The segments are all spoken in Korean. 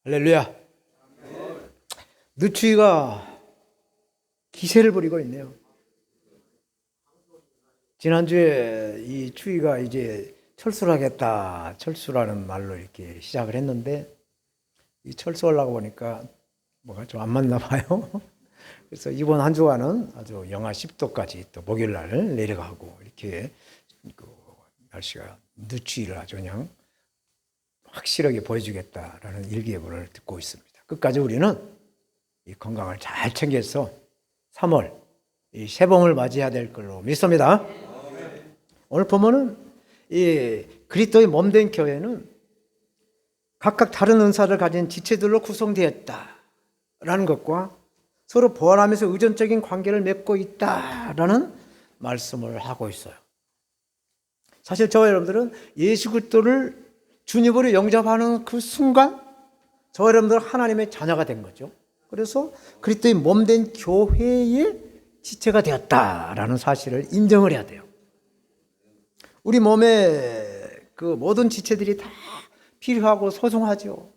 할렐루야. 늦추위가 기세를 부리고 있네요. 지난주에 이 추위가 이제 철수를 하겠다, 철수라는 말로 이렇게 시작을 했는데, 이 철수하려고 보니까 뭐가 좀 안 맞나 봐요. 그래서 이번 한 주간은 아주 영하 10도까지 또 목요일 날 내려가고, 이렇게 날씨가 늦추위를 아주 그냥 확실하게 보여주겠다라는 일기예보를 듣고 있습니다. 끝까지 우리는 이 건강을 잘 챙겨서 3월 이 새봄을 맞이해야 될 걸로 믿습니다. 오늘 보면은 이 그리스도의 몸된 교회는 각각 다른 은사를 가진 지체들로 구성되었다라는 것과 서로 보완하면서 의존적인 관계를 맺고 있다라는 말씀을 하고 있어요. 사실 저와 여러분들은 예수 그리스도를 주님으로 영접하는 그 순간 저와 여러분들은 하나님의 자녀가 된 거죠. 그래서 그리스도의 몸된 교회의 지체가 되었다라는 사실을 인정을 해야 돼요. 우리 몸에 그 모든 지체들이 다 필요하고 소중하죠.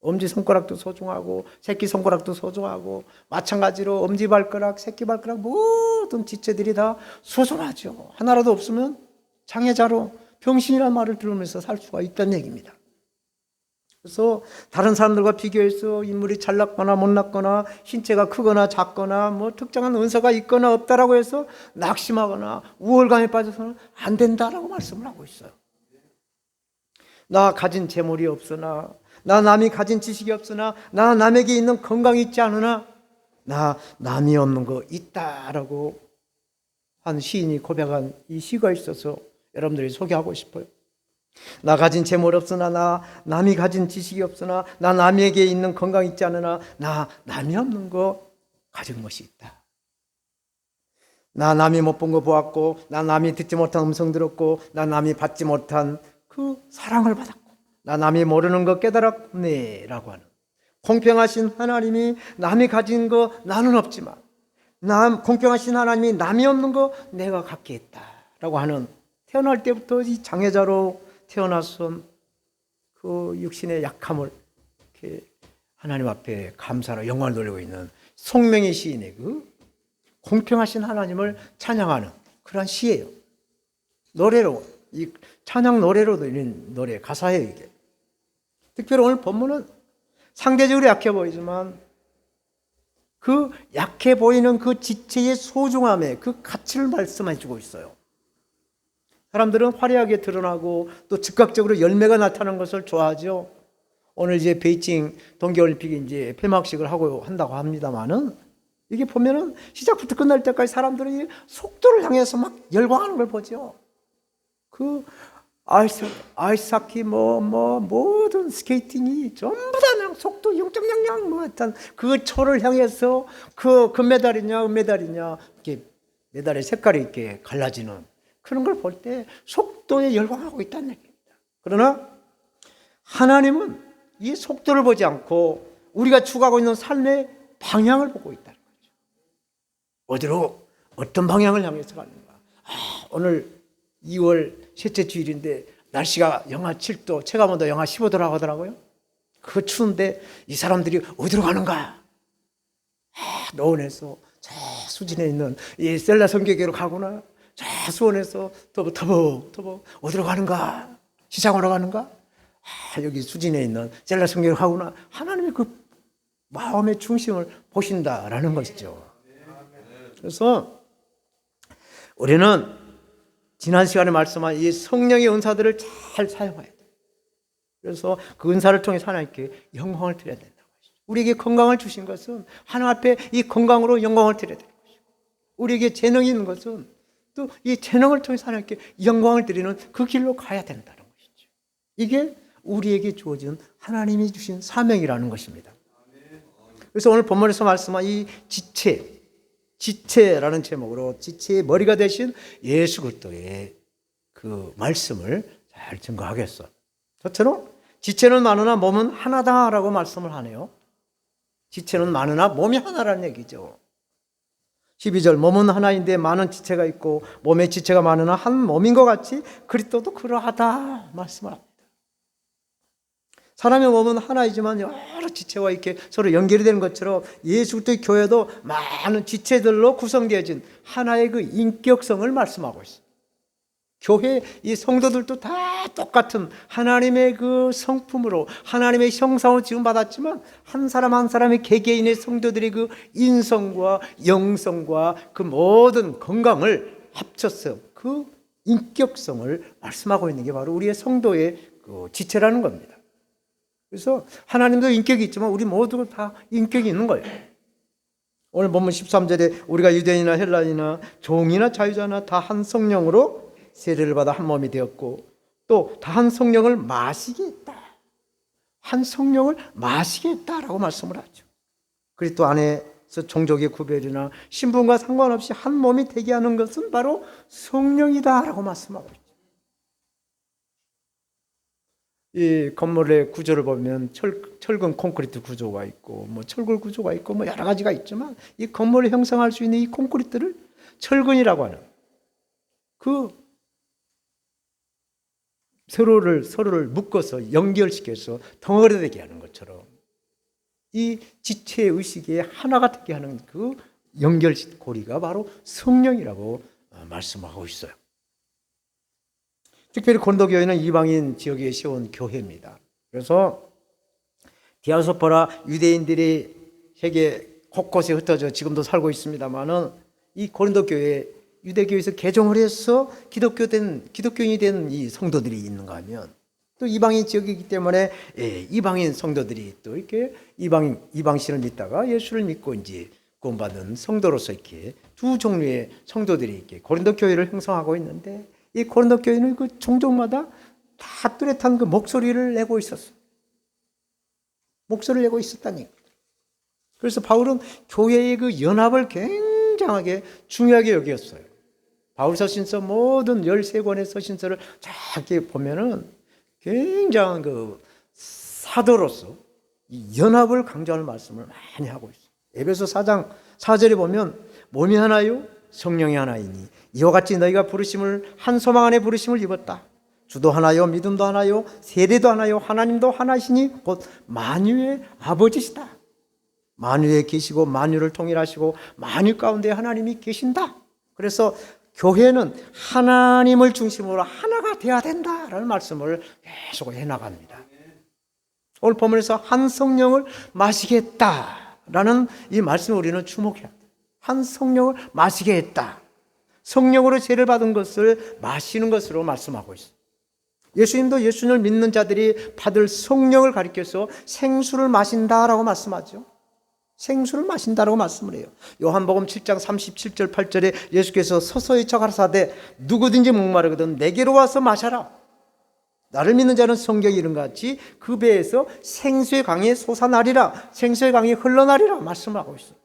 엄지손가락도 소중하고 새끼손가락도 소중하고 마찬가지로 엄지발가락, 새끼발가락 모든 지체들이 다 소중하죠. 하나라도 없으면 장애자로 병신이라는 말을 들으면서 살 수가 있다는 얘기입니다. 그래서 다른 사람들과 비교해서 인물이 잘났거나 못났거나 신체가 크거나 작거나 뭐 특정한 은사가 있거나 없다라고 해서 낙심하거나 우월감에 빠져서는 안 된다라고 말씀을 하고 있어요. 나 가진 재물이 없으나, 나 남이 가진 지식이 없으나, 나 남에게 있는 건강이 있지 않으나 나 남이 없는 거 있다라고 한 시인이 고백한 이 시가 있어서 여러분들이 소개하고 싶어요. 나 가진 재물 없으나, 나 남이 가진 지식이 없으나, 나 남에게 있는 건강이 있지 않으나 나 남이 없는 거 가진 것이 있다. 나 남이 못 본 거 보았고, 나 남이 듣지 못한 음성 들었고, 나 남이 받지 못한 그 사랑을 받았고, 나 남이 모르는 거 깨달았네 라고 하는 공평하신 하나님이 남이 가진 거 나는 없지만 공평하신 하나님이 남이 없는 거 내가 갖게 했다 라고 하는, 태어날 때부터 이 장애자로 태어나서 그 육신의 약함을 이렇게 하나님 앞에 감사로 영광을 돌리고 있는 송명희 시인의 그 공평하신 하나님을 찬양하는 그런 시예요. 노래로, 이 찬양 노래로 들리는 노래 가사예요, 이게. 특별히 오늘 본문은 상대적으로 약해 보이지만 그 약해 보이는 그 지체의 소중함에 그 가치를 말씀해 주고 있어요. 사람들은 화려하게 드러나고 또 즉각적으로 열매가 나타나는 것을 좋아하죠. 오늘 이제 베이징 동계올림픽이 이제 폐막식을 한다고 합니다만은, 이게 보면은 시작부터 끝날 때까지 사람들이 속도를 향해서 막 열광하는 걸 보죠. 그 아이스하키 모든 스케이팅이 전부 다 그냥 속도 0.00 뭐 하여튼 그 초를 향해서 그 금메달이냐 은메달이냐 이렇게 메달의 색깔이 이렇게 갈라지는 그런 걸 볼 때 속도에 열광하고 있다는 얘기입니다. 그러나 하나님은 이 속도를 보지 않고 우리가 추구하고 있는 삶의 방향을 보고 있다는 거죠. 어디로, 어떤 방향을 향해서 가는가. 오늘 2월 셋째 주일인데 날씨가 영하 7도, 체감온도 영하 15도라고 하더라고요. 그 추운데 이 사람들이 어디로 가는가. 노원에서 저 수진에 있는 이 셀라 성교계로 가거나, 저 수원에서 터벅터벅 어디로 가는가? 시장으로 가는가? 여기 수진에 있는 셀라 성교계로 가거나, 하나님의 그 마음의 중심을 보신다라는 것이죠. 그래서 우리는 지난 시간에 말씀한 이 성령의 은사들을 잘 사용해야 돼요. 그래서 그 은사를 통해서 하나님께 영광을 드려야 된다고 하시죠. 우리에게 건강을 주신 것은 하나님 앞에 이 건강으로 영광을 드려야 되는 것이고, 우리에게 재능이 있는 것은 또 이 재능을 통해서 하나님께 영광을 드리는 그 길로 가야 된다는 것이죠. 이게 우리에게 주어진 하나님이 주신 사명이라는 것입니다. 그래서 오늘 본문에서 말씀한 이 지체라는 제목으로 지체의 머리가 되신 예수 그리스도의 그 말씀을 잘 증거하겠어. 저처럼 지체는 많으나 몸은 하나다라고 말씀을 하네요. 지체는 많으나 몸이 하나라는 얘기죠. 12절, 몸은 하나인데 많은 지체가 있고 몸의 지체가 많으나 한 몸인 것 같이 그리스도도 그러하다 말씀을 합니다. 사람의 몸은 하나이지만 여러 지체와 이렇게 서로 연결이 되는 것처럼 예수 그리스도의 교회도 많은 지체들로 구성되어진 하나의 그 인격성을 말씀하고 있어요. 교회 이 성도들도 다 똑같은 하나님의 그 성품으로 하나님의 형상으로 지음받았지만 한 사람 한 사람의 개개인의 성도들의 그 인성과 영성과 그 모든 건강을 합쳐서 그 인격성을 말씀하고 있는 게 바로 우리의 성도의 그 지체라는 겁니다. 그래서 하나님도 인격이 있지만 우리 모두가 다 인격이 있는 거예요. 오늘 본문 13절에 우리가 유대인이나 헬라인이나 종이나 자유자나 다 한 성령으로 세례를 받아 한 몸이 되었고 또 다 한 성령을 마시게 했다. 한 성령을 마시게 했다라고 말씀을 하죠. 그리스도 안에서 종족의 구별이나 신분과 상관없이 한 몸이 되게 하는 것은 바로 성령이다라고 말씀하고 있죠. 이 건물의 구조를 보면 철근 콘크리트 구조가 있고 뭐 철골 구조가 있고 뭐 여러 가지가 있지만 이 건물을 형성할 수 있는 이 콘크리트를 철근이라고 하는 그 서로를 묶어서 연결시켜서 덩어리 되게 하는 것처럼 이 지체 의식의 하나가 되게 하는 그 연결고리가 바로 성령이라고 말씀하고 있어요. 특별히 고린도 교회는 이방인 지역에 세운 교회입니다. 그래서 디아스포라 유대인들이 세계 곳곳에 흩어져 지금도 살고 있습니다만은 이 고린도 교회 유대교에서 개종을 해서 기독교인이 된 이 성도들이 있는가 하면 또 이방인 지역이기 때문에 이방인 성도들이 또 이렇게 이방신을 믿다가 예수를 믿고 이제 구원받은 성도로서 이렇게 두 종류의 성도들이 이렇게 고린도 교회를 형성하고 있는데 이 고린도 교회는 그 종족마다 다 뚜렷한 그 목소리를 내고 있었어요. 목소리를 내고 있었다는 얘기예요. 그래서 바울은 교회의 그 연합을 굉장하게 중요하게 여겼어요. 바울 서신서 모든 13권의 서신서를 쫙 보면은 굉장한 그 사도로서 이 연합을 강조하는 말씀을 많이 하고 있어요. 에베소 4장 4절에 보면 몸이 하나요 성령이 하나이니 이와 같이 너희가 부르심을 한 소망 안에 부르심을 입었다. 주도 하나요 믿음도 하나요 세례도 하나요 하나님도 하나시니 곧 만유의 아버지시다. 만유에 계시고 만유를 통일하시고 만유 가운데 하나님이 계신다. 그래서 교회는 하나님을 중심으로 하나가 되어야 된다라는 말씀을 계속 해나갑니다. 오늘 본문에서 한 성령을 마시겠다라는 이 말씀을 우리는 주목해야 합니다. 한 성령을 마시게 했다. 성령으로 죄를 받은 것을 마시는 것으로 말씀하고 있습니다. 예수님도 예수님을 믿는 자들이 받을 성령을 가리켜서 생수를 마신다라고 말씀하죠. 생수를 마신다라고 말씀을 해요. 요한복음 7장 37절 8절에 예수께서 서서히 가라사대 누구든지 목마르거든 내게로 와서 마셔라. 나를 믿는 자는 성경이 이른 같이 그 배에서 생수의 강이 솟아나리라. 생수의 강이 흘러나리라 말씀하고 있어요.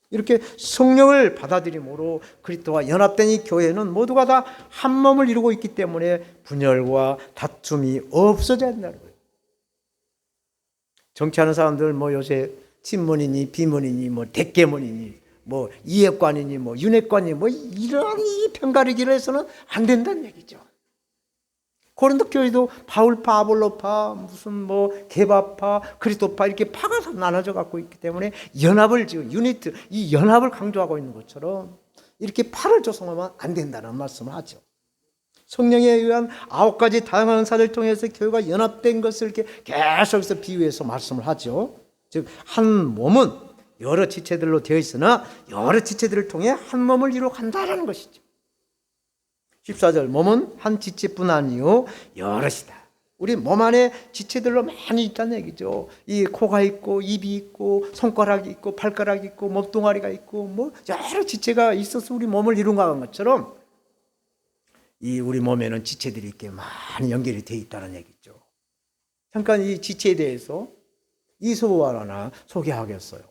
이렇게 성령을 받아들임으로 그리스도와 연합된 이 교회는 모두가 다 한 몸을 이루고 있기 때문에 분열과 다툼이 없어져야 된다는 거예요. 정치하는 사람들 뭐 요새 친문이니 비문이니 뭐 대깨문이니 뭐 이해관이니 뭐 윤회관이니 뭐 이런 이 편가르기를 해서는 안 된다는 얘기죠. 고린도 교회도 바울파, 아볼로파, 무슨 뭐 게바파, 그리스도파 이렇게 파가 나눠져 갖고 있기 때문에 연합을 지금 유니트 이 연합을 강조하고 있는 것처럼 이렇게 파를 조성하면 안 된다는 말씀을 하죠. 성령에 의한 9가지 다양한 은사를 통해서 교회가 연합된 것을 이렇게 계속해서 비유해서 말씀을 하죠. 즉 한 몸은 여러 지체들로 되어 있으나 여러 지체들을 통해 한 몸을 이루어간다는 것이죠. 14절 몸은 한 지체뿐 아니요 여럿이다. 우리 몸 안에 지체들로 많이 있다는 얘기죠. 이 코가 있고 입이 있고 손가락이 있고 발가락이 있고 몸뚱아리가 있고 뭐 여러 지체가 있어서 우리 몸을 이룬다는 것처럼 이 우리 몸에는 지체들이 이렇게 많이 연결이 되어 있다는 얘기죠. 잠깐 이 지체에 대해서 이소부와 하나 소개하겠어요.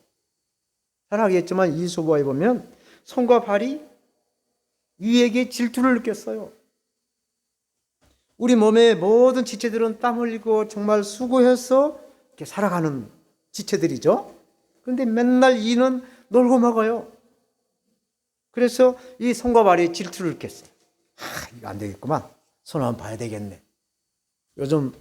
잘 알겠지만 이소부에 보면 손과 발이 위에게 질투를 느꼈어요. 우리 몸의 모든 지체들은 땀 흘리고 정말 수고해서 이렇게 살아가는 지체들이죠. 그런데 맨날 이는 놀고 먹어요. 그래서 이 손과 발이 질투를 느꼈어요. 이거 안 되겠구만. 손 한번 봐야 되겠네. 요즘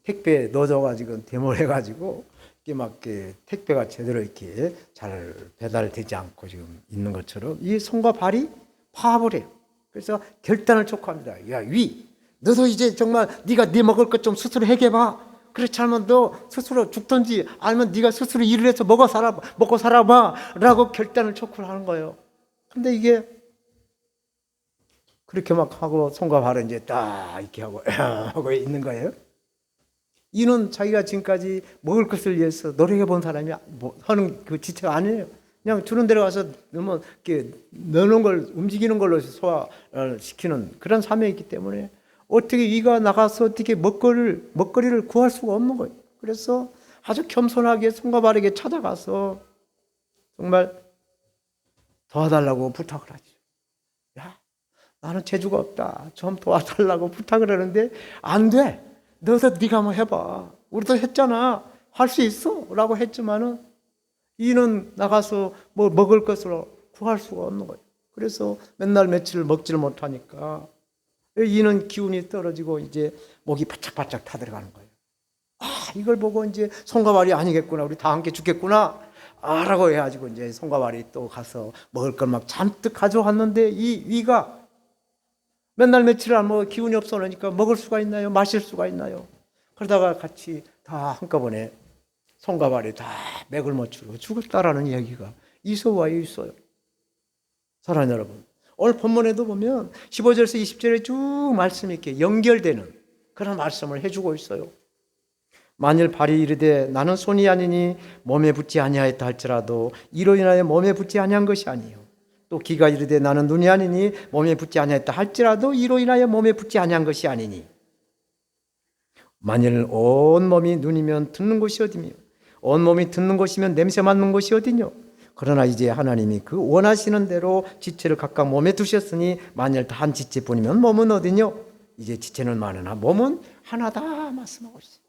택배에 넣어줘가지고 데모해가지고 이게 막 이렇게 택배가 제대로 이렇게 잘 배달되지 않고 지금 있는 것처럼 이 손과 발이 파업을 해요. 그래서 결단을 촉구합니다. 야, 위, 너도 이제 정말 네가 네 먹을 것 좀 스스로 해결해봐. 그렇지 않으면 너 스스로 죽든지 아니면 네가 스스로 일을 해서 먹고 살아봐 라고 결단을 촉구를 하는 거예요. 근데 이게 그렇게 막 하고 손과 발을 이제 딱 이렇게 하고 하고 있는 거예요. 이는 자기가 지금까지 먹을 것을 위해서 노력해 본 사람이 뭐 하는 그 지체가 아니에요. 그냥 주는 데로 가서 너무 이렇게 넣는 걸 움직이는 걸로 소화시키는 그런 사명이 있기 때문에 어떻게 위가 나가서 어떻게 먹거리를 구할 수가 없는 거예요. 그래서 아주 겸손하게 손과 발에게 찾아가서 정말 도와달라고 부탁을 하죠. 야, 나는 재주가 없다. 좀 도와달라고 부탁을 하는데 안 돼. 너도 네가 한번 해봐. 우리도 했잖아. 할 수 있어. 라고 했지만은 이는 나가서 뭐 먹을 것으로 구할 수가 없는 거예요. 그래서 맨날 며칠 먹지를 못하니까 이는 기운이 떨어지고 이제 목이 바짝바짝 타들어가는 거예요. 아, 이걸 보고 이제 손과 발이 아니겠구나. 우리 다 함께 죽겠구나. 라고 해가지고 이제 손과 발이 또 가서 먹을 걸 막 잔뜩 가져왔는데 이 위가 맨날 며칠 안 먹어 기운이 없어 그러니까 먹을 수가 있나요? 마실 수가 있나요? 그러다가 같이 다 한꺼번에 손과 발이 다 맥을 못 추고 죽었다라는 이야기가 이서와 있어요. 사랑하는 여러분, 오늘 본문에도 보면 15절에서 20절에 쭉 말씀이 이렇게 연결되는 그런 말씀을 해주고 있어요. 만일 발이 이르되 나는 손이 아니니 몸에 붙지 아니하였다 할지라도 이로 인하여 몸에 붙지 아니한 것이 아니요 또 귀가 이르되 나는 눈이 아니니 몸에 붙지 아니하였다 할지라도 이로 인하여 몸에 붙지 아니한 것이 아니니 만일 온 몸이 눈이면 듣는 곳이 어디며 온 몸이 듣는 곳이면 냄새 맡는 곳이 어디뇨 그러나 이제 하나님이 그 원하시는 대로 지체를 각각 몸에 두셨으니 만일 다 한 지체뿐이면 몸은 어디뇨 이제 지체는 많으나 몸은 하나다 말씀하고 있어요.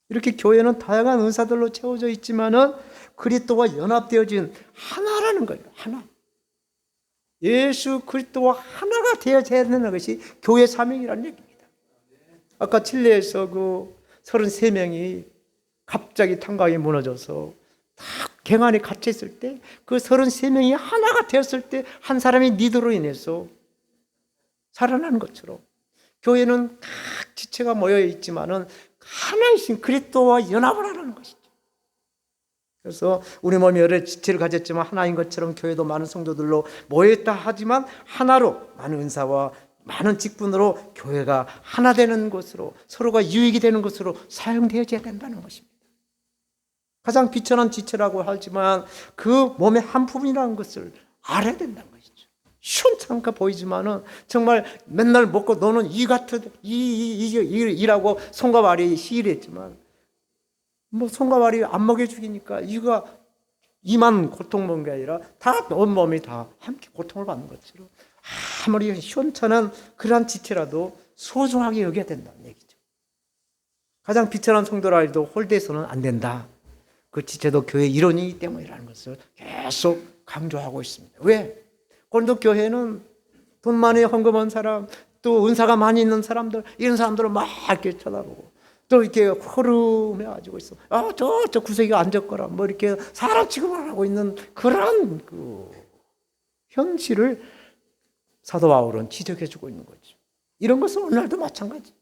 이렇게 교회는 다양한 은사들로 채워져 있지만은 그리스도와 연합되어진 하나라는 거예요. 하나. 예수 그리스도와 하나가 되어져야 되는 것이 교회 사명이라는 얘기입니다. 아까 칠레에서 그 33명이 갑자기 탄광이 무너져서 다 갱 안에 갇혀 있을 때 그 33명이 하나가 되었을 때 한 사람이 니드로 인해서 살아나는 것처럼 교회는 각 지체가 모여 있지만은 하나이신 그리스도와 연합을 하라는 것이죠. 그래서 우리 몸이 여러 지체를 가졌지만 하나인 것처럼 교회도 많은 성도들로 모여있다 하지만 하나로 많은 은사와 많은 직분으로 교회가 하나 되는 것으로 서로가 유익이 되는 것으로 사용되어져야 된다는 것입니다. 가장 비천한 지체라고 하지만 그 몸의 한 부분이라는 것을 알아야 된다는 것이죠. 시원찮게 보이지만은 정말 맨날 먹고 노는 이 같은 이라고 손과 발이 시일했지만 뭐 손과 발이 안 먹여 죽이니까 이가 이만 고통 먹는 게 아니라 다 온 몸이 다 함께 고통을 받는 것처럼 아무리 시원찮은 그러한 지체라도 소중하게 여겨야 된다는 얘기죠. 가장 비천한 성도라 해도 홀대해서는 안 된다. 그 지체도 교회의 일원이기 때문이라는 것을 계속 강조하고 있습니다. 왜? 고린도 교회는 돈 많이 헌금한 사람, 또 은사가 많이 있는 사람들, 이런 사람들을 막 이렇게 쳐다보고, 또 이렇게 허름해가지고 있어. 아, 저 구석에 앉았거라. 뭐 이렇게 사람 취급을 하고 있는 그런 그 현실을 사도 바울은 지적해주고 있는 거죠. 이런 것은 오늘날도 마찬가지.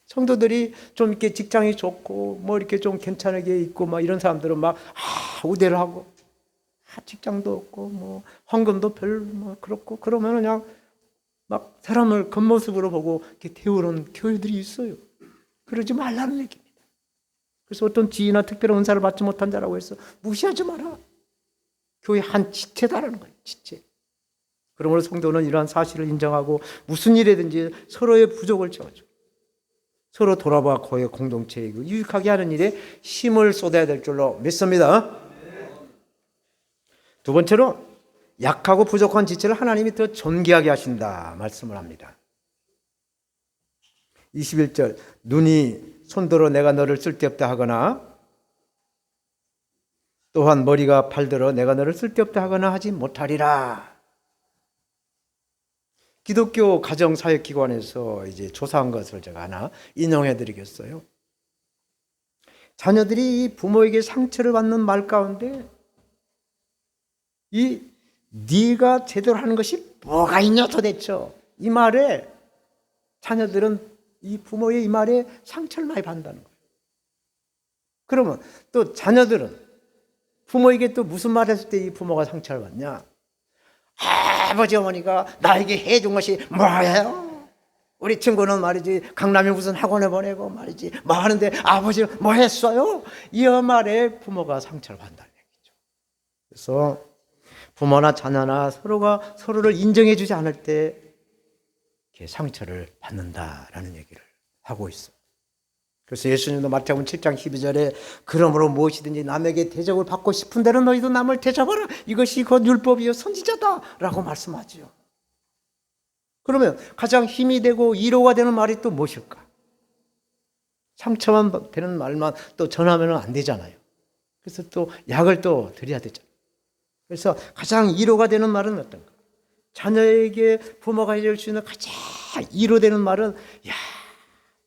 성도들이 좀 이렇게 직장이 좋고 뭐 이렇게 좀 괜찮게 있고 막 이런 사람들은 막 우대를 하고 직장도 없고 뭐 헌금도 별 뭐 그렇고 그러면 그냥 막 사람을 겉모습으로 보고 이렇게 태우는 교회들이 있어요. 그러지 말라는 얘기입니다. 그래서 어떤 지위나 특별한 은사를 받지 못한 자라고 해서 무시하지 마라. 교회 한 지체다라는 거예요. 지체. 그러므로 성도는 이러한 사실을 인정하고 무슨 일이든지 서로의 부족을 채워줘. 서로 돌아봐 교회 공동체에 유익하게 하는 일에 힘을 쏟아야 될 줄로 믿습니다. 두 번째로 약하고 부족한 지체를 하나님이 더 존귀하게 하신다 말씀을 합니다. 21절 눈이 손들어 내가 너를 쓸데없다 하거나 또한 머리가 팔들어 내가 너를 쓸데없다 하거나 하지 못하리라. 기독교 가정사역기관에서 이제 조사한 것을 제가 하나 인용해 드리겠어요. 자녀들이 부모에게 상처를 받는 말 가운데 이 네가 제대로 하는 것이 뭐가 있냐 도대체, 이 말에 자녀들은 이 부모의 이 말에 상처를 많이 받는다는 거예요. 그러면 또 자녀들은 부모에게 또 무슨 말 했을 때 이 부모가 상처를 받냐? 아버지 어머니가 나에게 해준 것이 뭐예요? 우리 친구는 말이지 강남에 무슨 학원에 보내고 말이지 뭐 하는데 아버지는 뭐 했어요? 이 말에 부모가 상처를 받는다는 얘기죠. 그래서 부모나 자녀나 서로가 서로를 인정해 주지 않을 때 이렇게 상처를 받는다라는 얘기를 하고 있어요. 그래서 예수님도 마태복음 7장 12절에 그러므로 무엇이든지 남에게 대접을 받고 싶은 대로 너희도 남을 대접하라. 이것이 곧 율법이요 선지자다라고 말씀하지요. 그러면 가장 힘이 되고 위로가 되는 말이 또 무엇일까? 상처만 되는 말만 또 전하면 안 되잖아요. 그래서 또 약을 또 드려야 되잖아요. 그래서 가장 위로가 되는 말은 어떤가? 자녀에게 부모가 해줄 수 있는 가장 위로되는 말은 야,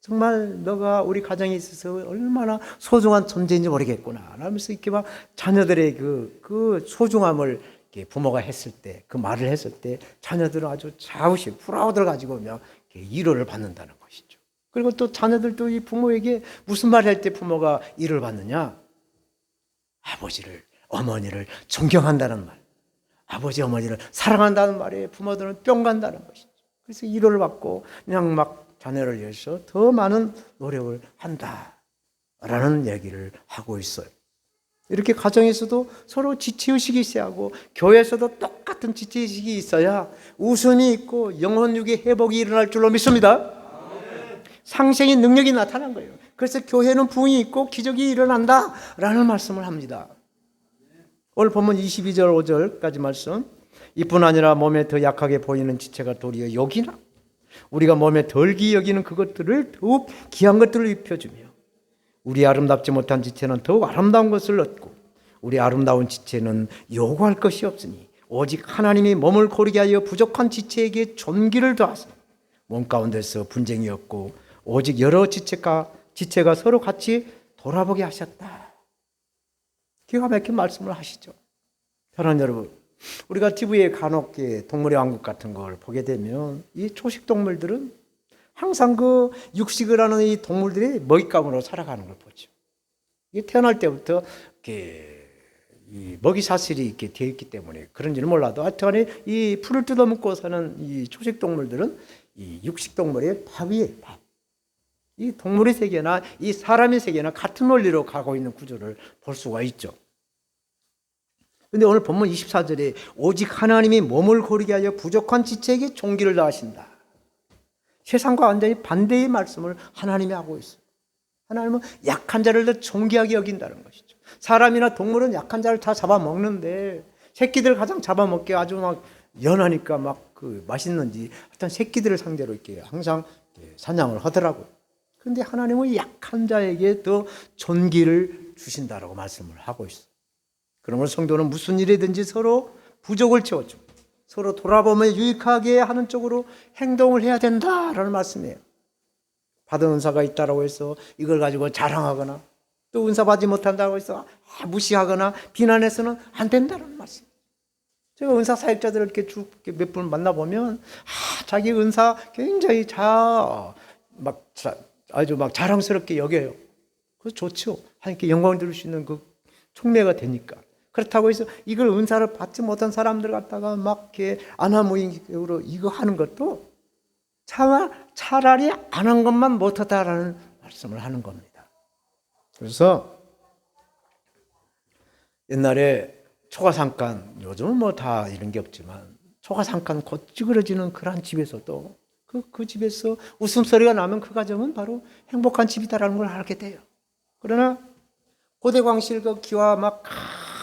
정말 너가 우리 가정에 있어서 얼마나 소중한 존재인지 모르겠구나 라면서 이렇게 막 자녀들의 그 소중함을 이렇게 부모가 했을 때, 그 말을 했을 때 자녀들은 아주 자우시 프라우드를 가지고 그냥 위로를 받는다는 것이죠. 그리고 또 자녀들도 이 부모에게 무슨 말을 할 때 부모가 위로를 받느냐? 아버지를, 어머니를 존경한다는 말, 아버지 어머니를 사랑한다는 말에 부모들은 뿅 간다는 것이죠. 그래서 위로를 받고 그냥 막 자녀를 위해서 더 많은 노력을 한다라는 얘기를 하고 있어요. 이렇게 가정에서도 서로 지체의식이 있어야 하고 교회에서도 똑같은 지체의식이 있어야 웃음이 있고 영혼육의 회복이 일어날 줄로 믿습니다. 상생의 능력이 나타난 거예요. 그래서 교회는 부흥이 있고 기적이 일어난다라는 말씀을 합니다. 오늘 본문 22절 5절까지 말씀. 이뿐 아니라 몸에 더 약하게 보이는 지체가 도리어 여기나 우리가 몸에 덜 귀히 여기는 그것들을 더욱 귀한 것들을 입혀주며 우리 아름답지 못한 지체는 더욱 아름다운 것을 얻고 우리 아름다운 지체는 요구할 것이 없으니 오직 하나님이 몸을 고르게 하여 부족한 지체에게 존귀를 더하사 몸 가운데서 분쟁이 없고 오직 여러 지체가 서로 같이 돌아보게 하셨다. 기가 막힌 말씀을 하시죠. 사랑하는 여러분, 우리가 TV에 간혹 동물의 왕국 같은 걸 보게 되면 이 초식 동물들은 항상 그 육식을 하는 이 동물들이 먹잇감으로 살아가는 걸 보죠. 이게 태어날 때부터 이렇게 이 먹이 사슬이 이렇게 되어 있기 때문에 그런지는 몰라도 하여튼 이 풀을 뜯어먹고 사는 이 초식 동물들은 이 육식 동물의 밥이에요, 밥. 이 동물의 세계나 이 사람의 세계나 같은 원리로 가고 있는 구조를 볼 수가 있죠. 그런데 오늘 본문 24절에 오직 하나님이 몸을 고르게 하여 부족한 지체에게 존귀를 더하신다. 세상과 완전히 반대의 말씀을 하나님이 하고 있어요. 하나님은 약한 자를 더 존귀하게 여긴다는 것이죠. 사람이나 동물은 약한 자를 다 잡아먹는데 새끼들 가장 잡아먹기 아주 막 연하니까 막 그 맛있는지 하여튼 새끼들을 상대로 이렇게 항상 사냥을 하더라고요. 그런데 하나님은 약한 자에게 더 존귀를 주신다라고 말씀을 하고 있어요. 그러므로 성도는 무슨 일이든지 서로 부족을 채워주고 서로 돌아보며 유익하게 하는 쪽으로 행동을 해야 된다라는 말씀이에요. 받은 은사가 있다고 해서 이걸 가지고 자랑하거나 또 은사 받지 못한다고 해서 무시하거나 비난해서는 안 된다는 말씀. 제가 은사 사역자들을 이렇게 쭉 몇 분 만나보면 자기 은사 굉장히 아주 막 자랑스럽게 여겨요. 그래서 좋죠. 하나님께 영광을 드릴 수 있는 그 촉매가 되니까. 그렇다고 해서 이걸 은사를 받지 못한 사람들 갖다가 막 이렇게 아나무인격으로 이거 하는 것도 차라리 안 한 것만 못하다라는 말씀을 하는 겁니다. 그래서 옛날에 초가삼간, 요즘은 뭐 다 이런 게 없지만 초가삼간 곧 찌그러지는 그러한 집에서도 그 집에서 웃음소리가 나면 그 가정은 바로 행복한 집이다라는 걸 알게 돼요. 그러나 고대광실 그 기와 막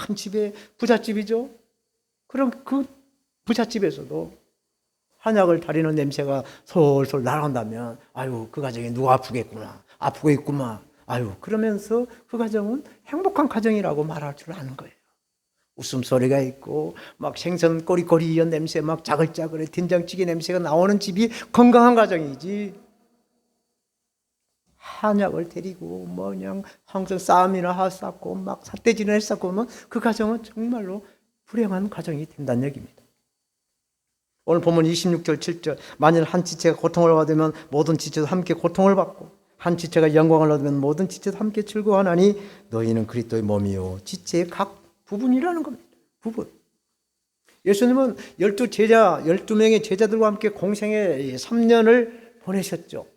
큰 집에 부잣집이죠. 그럼 그 부잣집에서도 한약을 다리는 냄새가 솔솔 나온다면 아유 그 가정에 누가 아프겠구나, 아프고 있구만, 아유 그러면서 그 가정은 행복한 가정이라고 말할 줄 아는 거예요. 웃음소리가 있고 막 생선 꼬리꼬리 냄새 막 자글자글해 된장찌개 냄새가 나오는 집이 건강한 가정이지, 한약을 데리고 뭐 그냥 항상 싸움이나 하쌌고 막 삿대질이나 했었고 하면 그 가정은 정말로 불행한 가정이 된다는 얘기입니다. 오늘 본문 26절 7절 만일 한 지체가 고통을 받으면 모든 지체도 함께 고통을 받고 한 지체가 영광을 얻으면 모든 지체도 함께 즐거워하나니 너희는 그리스도의 몸이요 지체의 각 부분이라는 겁니다. 부분. 예수님은 12명의 제자들과 함께 공생의 3년을 보내셨죠.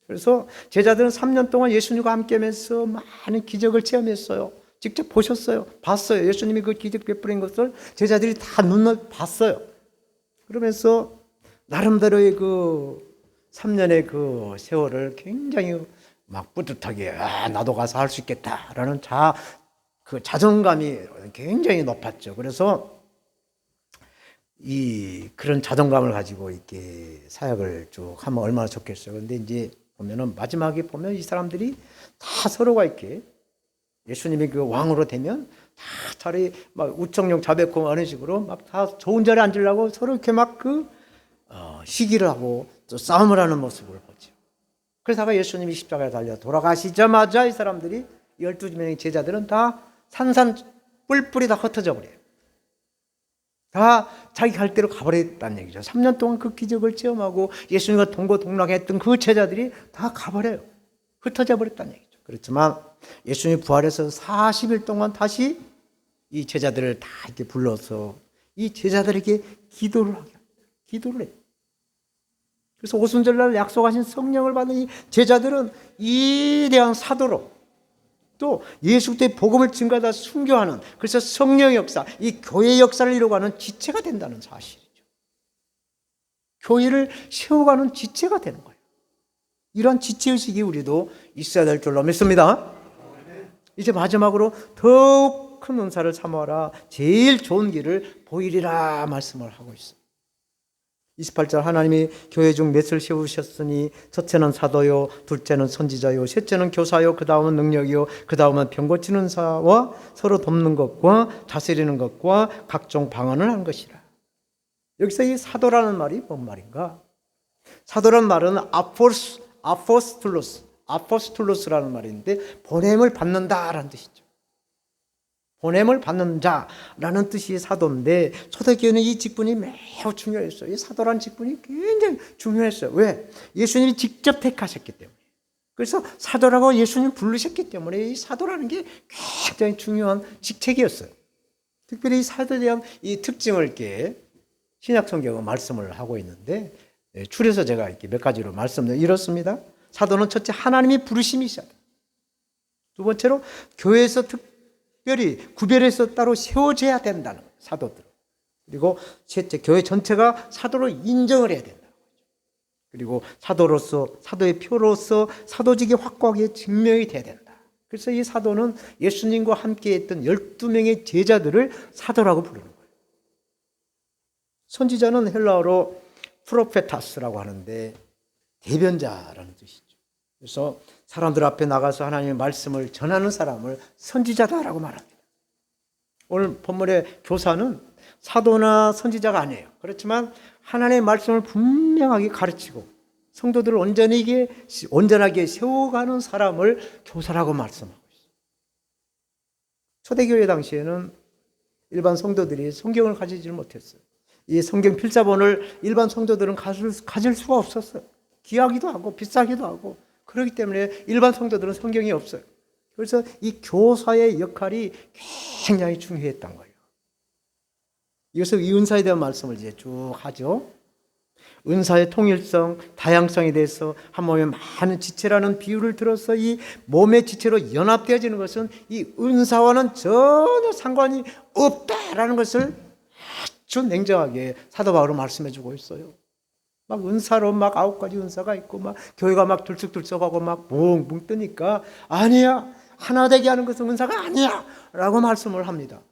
그래서 제자들은 3년 동안 예수님과 함께 하면서 많은 기적을 체험했어요. 직접 보셨어요. 봤어요. 예수님이 그 기적 베푸는 것을 제자들이 다 눈으로 봤어요. 그러면서 나름대로의 그 3년의 그 세월을 굉장히 막 뿌듯하게 나도 가서 할 수 있겠다라는 그 자존감이 굉장히 높았죠. 그래서 그런 자존감을 가지고 이렇게 사역을 쭉 하면 얼마나 좋겠어요. 그런데 이제 보면은 마지막에 보면 이 사람들이 다 서로가 이렇게 예수님이 그 왕으로 되면 다 자리 막 우청용 자백공 하는 식으로 막 다 좋은 자리에 앉으려고 서로 이렇게 막 시기를 하고 또 싸움을 하는 모습을 보죠. 그러다가 예수님이 십자가에 달려 돌아가시자마자 이 사람들이 12명의 제자들은 다 산산 뿔뿔이 다 흩어져 버려요. 다 자기 갈 대로 가버렸다는 얘기죠. 3년 동안 그 기적을 체험하고 예수님과 동고동락했던 그 제자들이 다 가버려요. 흩어져 버렸다는 얘기죠. 그렇지만 예수님이 부활해서 40일 동안 다시 이 제자들을 다 이렇게 불러서 이 제자들에게 기도를 하게 합니다. 기도를 해요. 그래서 오순절날 약속하신 성령을 받은 이 제자들은 위대한 사도로 또 예수 그리스도의 복음을 증거하다 순교하는, 그래서 성령의 역사, 이 교회의 역사를 이루어가는 지체가 된다는 사실이죠. 교회를 세워가는 지체가 되는 거예요. 이러한 지체의식이 우리도 있어야 될 줄로 믿습니다. 이제 마지막으로 더욱 큰 은사를 사모하라, 제일 좋은 길을 보이리라 말씀을 하고 있어요. 28절 하나님이 교회 중 맷을 세우셨으니 첫째는 사도요, 둘째는 선지자요, 셋째는 교사요, 그 다음은 능력이요, 그 다음은 병 고치는 사와 서로 돕는 것과 다스리는 것과 각종 방언을 한 것이라. 여기서 이 사도라는 말이 뭔 말인가? 사도라는 말은 아포스톨로스라는 말인데 보냄을 받는다라는 뜻이죠. 보냄을 받는 자라는 뜻이 사도인데 초대교회는 이 직분이 매우 중요했어요. 이 사도라는 직분이 굉장히 중요했어요. 왜? 예수님이 직접 택하셨기 때문에. 그래서 사도라고 예수님 부르셨기 때문에 이 사도라는 게 굉장히 중요한 직책이었어요. 특별히 이 사도에 대한 이 특징을 이렇게 신약 성경은 말씀을 하고 있는데 줄여서 제가 이렇게 몇 가지로 말씀드려 이렇습니다. 사도는 첫째 하나님이 부르심이시다. 두 번째로 교회에서 특별히 구별해서 따로 세워져야 된다는 거예요. 사도들. 그리고 셋째 교회 전체가 사도로 인정을 해야 된다는 거죠. 그리고 사도로서 사도의 표로서 사도직이 확고하게 증명이 돼야 된다. 그래서 이 사도는 예수님과 함께 했던 12명의 제자들을 사도라고 부르는 거예요. 선지자는 헬라어로 프로페타스라고 하는데 대변자라는 뜻이죠. 그래서 사람들 앞에 나가서 하나님의 말씀을 전하는 사람을 선지자다라고 말합니다. 오늘 본문의 교사는 사도나 선지자가 아니에요. 그렇지만 하나님의 말씀을 분명하게 가르치고 성도들을 온전하게 세워가는 사람을 교사라고 말씀하고 있어요. 초대교회 당시에는 일반 성도들이 성경을 가지지 못했어요. 이 성경 필사본을 일반 성도들은 가질 수가 없었어요. 귀하기도 하고 비싸기도 하고 그렇기 때문에 일반 성도들은 성경이 없어요. 그래서 이 교사의 역할이 굉장히 중요했던 거예요. 이것을 이 은사에 대한 말씀을 이제 쭉 하죠. 은사의 통일성, 다양성에 대해서 한 몸에 많은 지체라는 비유를 들어서 이 몸의 지체로 연합되어지는 것은 이 은사와는 전혀 상관이 없다라는 것을 아주 냉정하게 사도 바울은 말씀해주고 있어요. 막 은사로 막 9가지 은사가 있고 막 교회가 막 들썩들썩하고 막 붕붕 뜨니까 아니야, 하나 되게 하는 것은 은사가 아니야 라고 말씀을 합니다.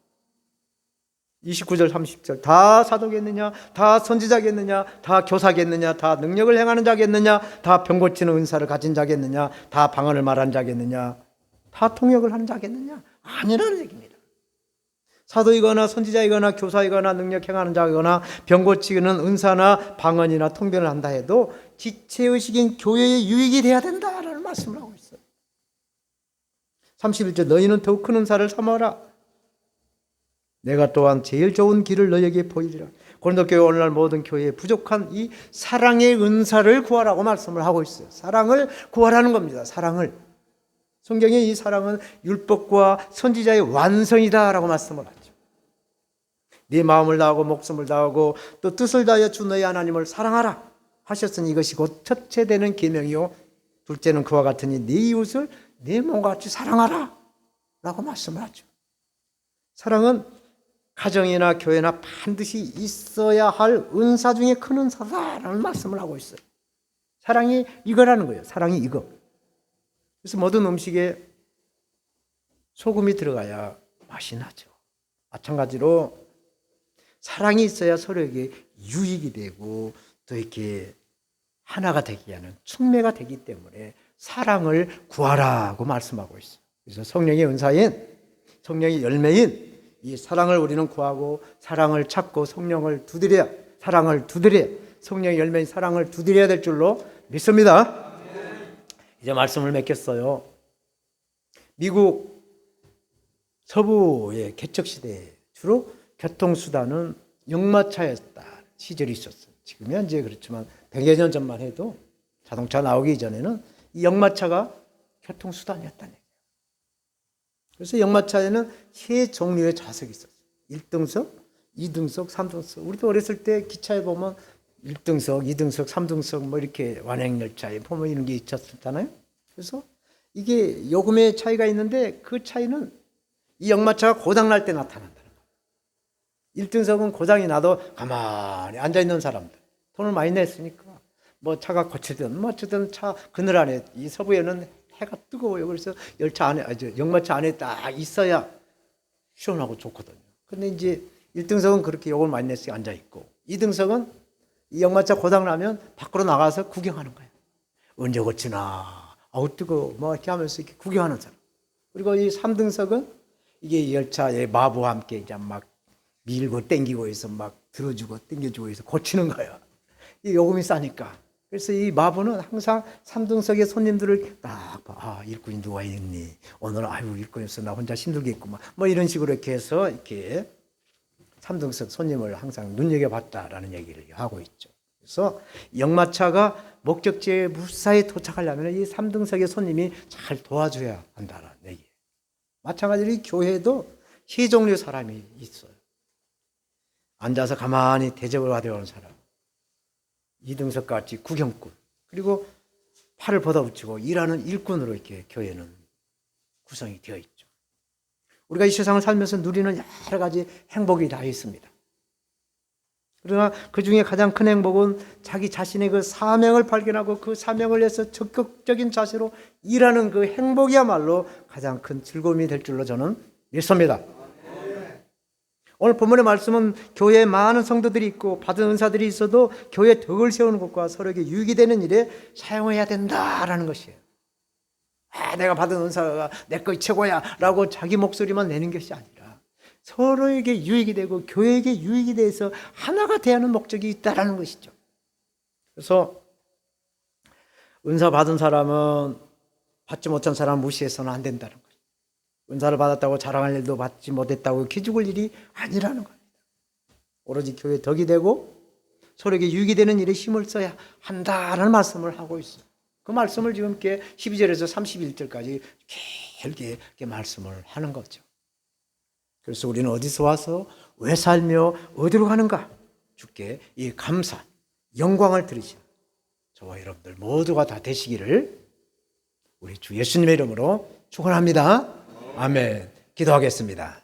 29절 30절 다 사도겠느냐, 다 선지자겠느냐, 다 교사겠느냐, 다 능력을 행하는 자겠느냐, 다 병 고치는 은사를 가진 자겠느냐, 다 방언을 말하는 자겠느냐, 다 통역을 하는 자겠느냐? 아니라는 얘기입니다. 사도이거나 선지자이거나 교사이거나 능력 행하는 자이거나 병 고치는 은사나 방언이나 통변을 한다 해도 지체의식인 교회의 유익이 돼야 된다라는 말씀을 하고 있어요. 31절 너희는 더욱 큰 은사를 삼아라. 내가 또한 제일 좋은 길을 너희에게 보이리라. 고린도 교회 오늘날 모든 교회에 부족한 이 사랑의 은사를 구하라고 말씀을 하고 있어요. 사랑을 구하라는 겁니다. 사랑을. 성경의 이 사랑은 율법과 선지자의 완성이다라고 말씀을 하죠. 네 마음을 다하고 목숨을 다하고 또 뜻을 다하여 주 너희 하나님을 사랑하라 하셨으니 이것이 곧 첫째 되는 계명이요 둘째는 그와 같으니 네 이웃을 네 몸과 같이 사랑하라 라고 말씀을 하죠. 사랑은 가정이나 교회나 반드시 있어야 할 은사 중에 큰 은사다라는 말씀을 하고 있어요. 사랑이 이거라는 거예요. 사랑이 이거. 그래서 모든 음식에 소금이 들어가야 맛이 나죠. 마찬가지로 사랑이 있어야 서로에게 유익이 되고 또 이렇게 하나가 되게 하는 충매가 되기 때문에 사랑을 구하라고 말씀하고 있어요. 그래서 성령의 은사인, 성령의 열매인 이 사랑을 우리는 구하고 사랑을 찾고 성령을 두드려야, 사랑을 두드려야, 성령의 열매인 사랑을 두드려야 될 줄로 믿습니다. 이제 말씀을 맺겠어요. 미국 서부의 개척시대에 주로 교통수단은 역마차였다 시절이 있었어요. 지금은 이제 그렇지만 100여 년 전만 해도 자동차 나오기 이전에는 이 역마차가 교통수단이었다는 얘기예요. 그래서 역마차에는 세 종류의 좌석이 있었어요. 1등석, 2등석, 3등석. 우리도 어렸을 때 기차에 보면 1등석, 2등석, 3등석 뭐 이렇게 완행열차에 보면 이런 게 있었잖아요. 그래서 이게 요금의 차이가 있는데 그 차이는 이 역마차가 고장날 때 나타난다는 거예요. 1등석은 고장이 나도 가만히 앉아있는 사람들. 돈을 많이 냈으니까 뭐 차가 고치든 뭐 어쨌든 차 그늘 안에 이 서부에는 해가 뜨거워요. 그래서 열차 안에, 역마차 안에 딱 있어야 시원하고 좋거든요. 근데 이제 1등석은 그렇게 요금을 많이 냈으니 앉아있고 2등석은 이 역마차 고장나면 밖으로 나가서 구경하는 거예요. 언제 고치나, 아우 뜨거워, 뭐 이렇게 하면서 이렇게 구경하는 사람. 그리고 이 3등석은 이게 열차의 마부와 함께 이제 막 밀고 땡기고 해서 막 들어주고 땡겨주고 해서 고치는 거예요. 이 요금이 싸니까. 그래서 이 마부는 항상 3등석의 손님들을 딱 봐. 아, 일꾼이 누가 있니? 오늘 아유 일꾼이 없어 나 혼자 힘들겠구만. 뭐 이런 식으로 이렇게 해서 이렇게 3등석 손님을 항상 눈여겨봤다라는 얘기를 하고 있죠. 그래서 역마차가 목적지에 무사히 도착하려면 이 3등석의 손님이 잘 도와줘야 한다는 얘기예요. 마찬가지로 이 교회도 세 종류의 사람이 있어요. 앉아서 가만히 대접을 받아오는 사람, 2등석 같이 구경꾼, 그리고 팔을 걷어붙이고 일하는 일꾼으로 이렇게 교회는 구성이 되어 있죠. 우리가 이 세상을 살면서 누리는 여러 가지 행복이 다 있습니다. 그러나 그 중에 가장 큰 행복은 자기 자신의 그 사명을 발견하고 그 사명을 위해서 적극적인 자세로 일하는 그 행복이야말로 가장 큰 즐거움이 될 줄로 저는 믿습니다. 오늘 본문의 말씀은 교회에 많은 성도들이 있고 받은 은사들이 있어도 교회에 덕을 세우는 것과 서로에게 유익이 되는 일에 사용해야 된다라는 것이에요. 아, 내가 받은 은사가 내 것이 최고야 라고 자기 목소리만 내는 것이 아니라 서로에게 유익이 되고 교회에게 유익이 돼서 하나가 되어야 하는 목적이 있다라는 것이죠. 그래서 은사 받은 사람은 받지 못한 사람 무시해서는 안 된다는 거예요. 은사를 받았다고 자랑할 일도 받지 못했다고 기죽을 일이 아니라는 겁니다. 오로지 교회에 덕이 되고 서로에게 유익이 되는 일에 힘을 써야 한다라는 말씀을 하고 있어요. 그 말씀을 지금 이렇게 12절에서 31절까지 길게 이렇게 말씀을 하는 거죠. 그래서 우리는 어디서 와서 왜 살며 어디로 가는가? 주께 이 감사, 영광을 드리신 저와 여러분들 모두가 다 되시기를 우리 주 예수님의 이름으로 축원합니다. 아멘. 기도하겠습니다.